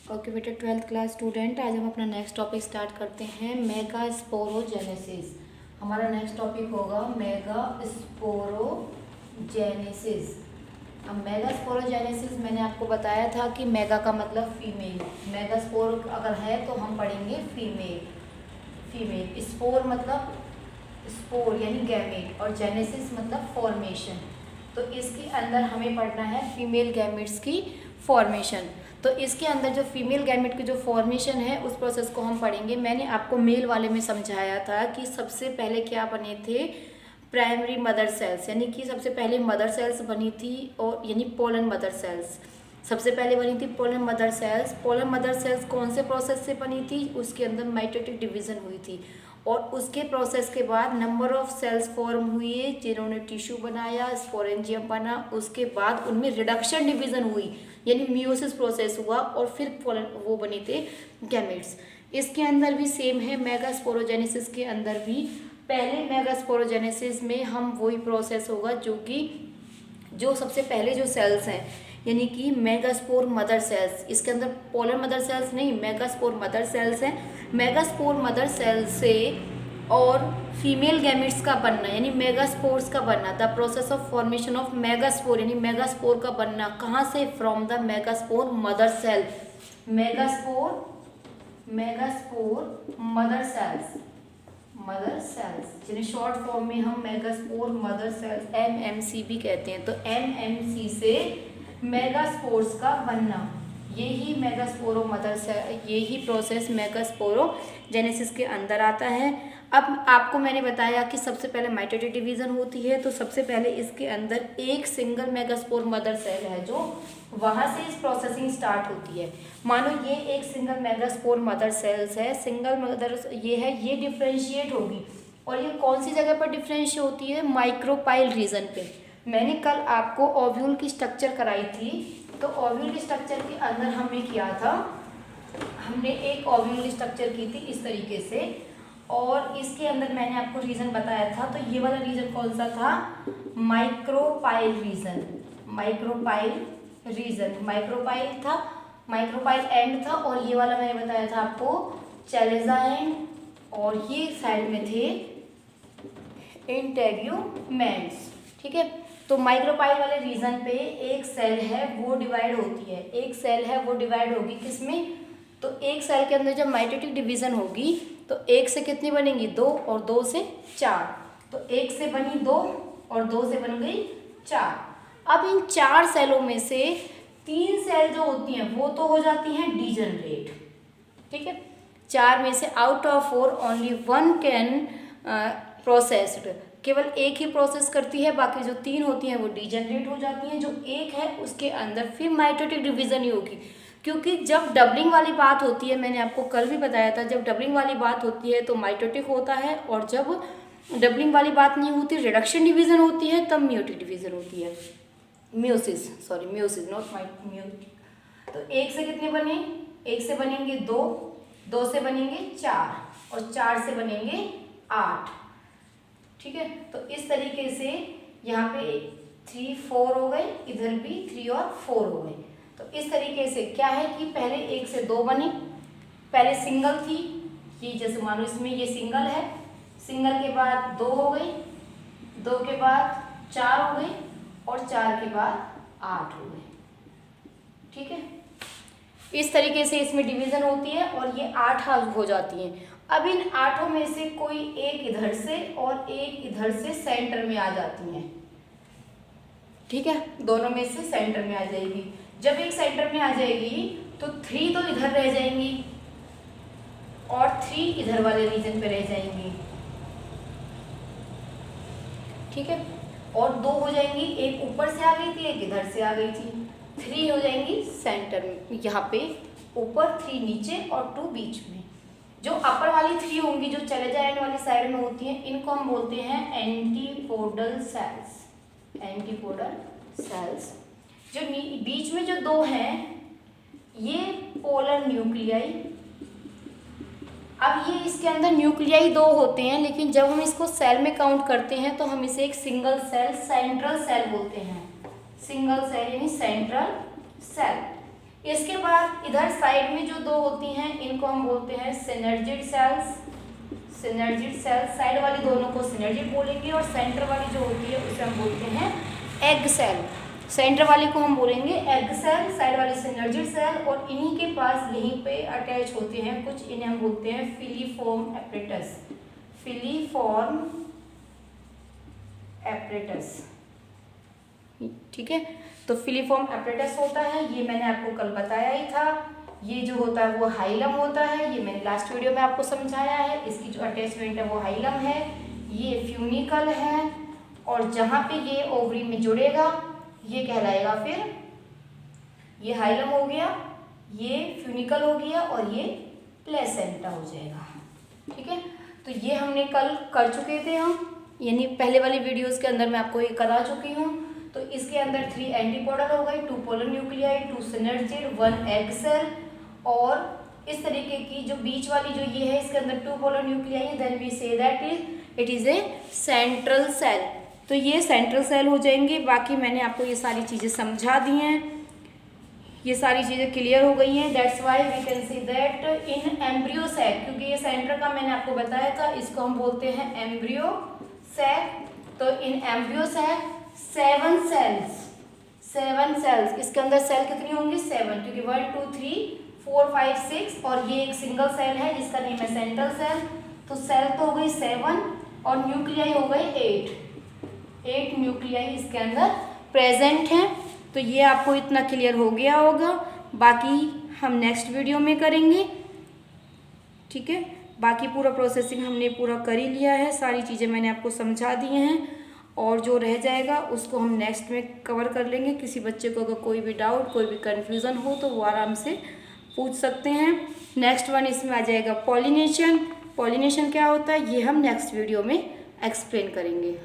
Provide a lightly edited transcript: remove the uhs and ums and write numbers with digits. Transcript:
Okay बेटा, 12th class student, आज हम अपना नेक्स्ट टॉपिक स्टार्ट करते हैं, मेगा स्पोरोजेनेसिस। हमारा नेक्स्ट टॉपिक होगा मेगा स्पोरोजेनेसिस। अब मेगा स्पोरोजेनेसिस मैंने आपको बताया था कि मेगा का मतलब फीमेल, मेगा स्पोर अगर है तो हम पढ़ेंगे फीमेल। स्पोर मतलब स्पोर यानी गैमेट, और जेनेसिस मतलब फॉर्मेशन। तो इसके अंदर हमें पढ़ना है फीमेल गैमेट्स की फॉर्मेशन। तो इसके अंदर जो फीमेल गैमेट की जो फॉर्मेशन है उस प्रोसेस को हम पढ़ेंगे। मैंने आपको मेल वाले में समझाया था कि सबसे पहले क्या बने थे, प्राइमरी मदर सेल्स, यानी कि सबसे पहले मदर सेल्स बनी थी, और यानी पोलन मदर सेल्स सबसे पहले बनी थी। पोलन मदर सेल्स कौन से प्रोसेस से बनी थी, उसके अंदर माइटोटिक डिवीजन हुई थी, और उसके प्रोसेस के बाद नंबर ऑफ सेल्स फॉर्म हुए जिन्होंने टिश्यू बनाया, स्पोरेंजियम बना। उसके बाद उनमें रिडक्शन डिवीजन हुई यानी मियोसिस प्रोसेस हुआ, और फिर वो बने थे गैमेट्स। इसके अंदर भी सेम है, मेगा स्पोरोजेनेसिस के अंदर भी पहले मेगा स्पोरोजेनेसिस में हम वही प्रोसेस होगा जो सबसे पहले जो सेल्स हैं यानी कि मेगास्पोर मदर सेल्स, इसके अंदर पोलर मदर सेल्स नहीं, मेगास्पोर मदर सेल्स हैं। मेगास्पोर मदर सेल्स से और फीमेल गैमेट्स का बनना यानी मेगास्पोर्स का बनना, the process of formation of megaspore यानी मेगास्पोर का बनना कहाँ से, from the megaspore mother cell. Megaspore mother cells जिन्हें शॉर्ट फॉर्म में हम मेगास्पोर मदर सेल्स MMC भी कहते हैं। तो MMC से मेगास्पोर्स का बनना, यही मेगास्पोरो मदर सेल, यही प्रोसेस मेगास्पोरोजेनेसिस के अंदर आता है। अब आपको मैंने बताया कि सबसे पहले माइटोटिक डिवीजन होती है, तो सबसे पहले इसके अंदर एक सिंगल मेगास्पोर मदर सेल है जो वहाँ से इस प्रोसेसिंग स्टार्ट होती है। मानो ये एक सिंगल मेगास्पोर मदर सेल्स है, सिंगल मदर ये है, ये डिफ्रेंशिएट होगी, और ये कौन सी जगह पर डिफ्रेंशिएट होती है, माइक्रोपाइल रीजन पे। मैंने कल आपको ओव्यूल की स्ट्रक्चर कराई थी, तो ओव्यूल की स्ट्रक्चर के अंदर हमने किया था, हमने एक ओव्यूल की स्ट्रक्चर की थी इस तरीके से, और इसके अंदर मैंने आपको रीजन बताया था। तो ये वाला रीजन कौन सा था, माइक्रोपाइल था, माइक्रोपाइल एंड था, और ये वाला मैंने बताया था आपको चैलेजा एंड, और ये साइड में थे इंटेग्यूमेंट्स। ठीक है, तो माइक्रोपाइल वाले रीजन पे एक सेल है वो डिवाइड होगी किसमें, तो एक सेल के अंदर जब माइटोटिक डिवीजन होगी तो एक से कितनी बनेंगी, 2, और 2 से 4, तो एक से बनी 2 और 2 से बन गई 4। अब इन 4 सेलों में से 3 सेल जो होती हैं वो तो हो जाती हैं डीजनरेट। ठीक है, 4 में से out of 4 only 1 can processed, केवल एक ही प्रोसेस करती है, बाकी जो 3 होती हैं वो डीजनरेट हो जाती हैं। जो एक है उसके अंदर फिर माइटोटिक डिवीजन ही होगी, क्योंकि जब डबलिंग वाली बात होती है, मैंने आपको कल भी बताया था, जब डबलिंग वाली बात होती है तो माइटोटिक होता है, और जब डबलिंग वाली बात नहीं होती, रिडक्शन डिवीजन होती है, तब मियोटिक डिवीजन होती है, मियोसिस नॉट मियोटिक। तो एक से कितने बने, एक से बनेंगे 2, 2 से बनेंगे 4, और 4 से बनेंगे 8। ठीक है, तो इस तरीके से यहाँ पे 3, 4 हो गए, इधर भी 3 और 4 हो गए। तो इस तरीके से क्या है कि पहले 1 से 2 बनी, पहले सिंगल थी ये, जैसे मानो इसमें ये सिंगल है, सिंगल के बाद 2 हो गई, 2 के बाद 4 हो गई, और 4 के बाद 8 हो गए। ठीक है, इस तरीके से इसमें डिवीजन होती है, और ये 8 हो जाती हैं। अब इन 8 में से कोई एक इधर से और एक इधर से सेंटर में आ जाती हैं। ठीक है, दोनों में से सेंटर में आ जाएगी। जब एक सेंटर में आ जाएगी तो 3 तो इधर रह जाएंगी, और 3 इधर वाले रीजन पे रह जाएंगी। ठीक है, और 2 हो जाएंगी, एक ऊपर से आ गई थी, एक इधर से आ गई थी। 3 हो जाएंगी सेंटर में, यहाँ पे ऊपर, 3 नीचे और 2 बीच में। जो अपर वाली 3 होंगी, जो चले जाने वाली साइड में होती हैं, इनको हम बोलते हैं एंटीपोडल सेल्स। जो बीच में जो 2 हैं ये पोलर न्यूक्लियाई। अब ये इसके अंदर न्यूक्लियाई 2 होते हैं, लेकिन जब हम इसको सेल में काउंट करते हैं तो हम इसे एक सिंगल सेल, सेंट्रल सेल बोलते हैं। सिंगल सेल यानी सेंट्रल सेल। इसके बाद इधर साइड में जो दो होती हैं इनको हम बोलते हैं synergid cells. Synergid cells, side वाली दोनों को सिनर्जिड बोलेंगे और सेंटर वाली जो होती है उसे हम बोलते हैं एग सेल। सेंटर वाली को हम बोलेंगे एग सेल, साइड वाली सिनर्जिड सेल, और इन्हीं के पास यहीं पे अटैच होते हैं कुछ, इन्हें हम बोलते हैं फिलीफॉर्म एपरेटस। फिलीफॉर्म एपरेटस, ठीक है। तो फिलीफॉर्म एपरेटस होता है, ये मैंने आपको कल बताया ही था। ये जो होता है वो हाइलम होता है, ये मैंने लास्ट वीडियो में आपको समझाया है। इसकी जो अटैचमेंट है वो हाइलम है, ये फ्यूनिकल है, और जहाँ पे ये ओवरी में जुड़ेगा ये कहलाएगा, फिर ये हाइलम हो गया, ये फ्यूनिकल हो गया, और ये प्लेसेंटा हो जाएगा, ठीक है। तो ये हमने कल कर चुके थे हम, यानी पहले वाली वीडियोस के अंदर मैं आपको ये करा चुकी हूँ। तो इसके अंदर 3 एंटीपोडल हो गए, 2 polar nuclei, 2 synergid, 1 egg cell, और इस तरीके की जो बीच वाली जो ये है इसके अंदर 2 polar nuclei, then we say that it is a central cell. तो ये सेंट्रल सेल हो जाएंगे। बाकी मैंने आपको ये सारी चीज़ें समझा दी हैं, ये सारी चीज़ें क्लियर हो गई हैं। That's why we can see that in embryo sac, क्योंकि ये सेंटर का मैंने आपको बताया था, इसको हम बोलते हैं एम्ब्रियो सैक। तो in embryo sac 7 cells, 7 cells, इसके अंदर सेल कितनी होंगी 7, क्योंकि 1 2 3 4 5 6, और ये एक सिंगल सेल है जिसका नेम है सेंट्रल सेल। तो सेल तो हो गई 7 और न्यूक्लियाई हो गई 8 न्यूक्लियाई इसके अंदर प्रेजेंट हैं। तो ये आपको इतना क्लियर हो गया होगा, बाकी हम नेक्स्ट वीडियो में करेंगे, ठीक है। बाकी पूरा प्रोसेसिंग हमने पूरा कर ही लिया है, सारी चीज़ें मैंने आपको समझा दी हैं, और जो रह जाएगा उसको हम नेक्स्ट में कवर कर लेंगे। किसी बच्चे को अगर कोई भी डाउट, कोई भी कन्फ्यूज़न हो तो वो आराम से पूछ सकते हैं। नेक्स्ट वन इसमें आ जाएगा पॉलिनेशन। पॉलिनेशन क्या होता है ये हम नेक्स्ट वीडियो में एक्सप्लेन करेंगे।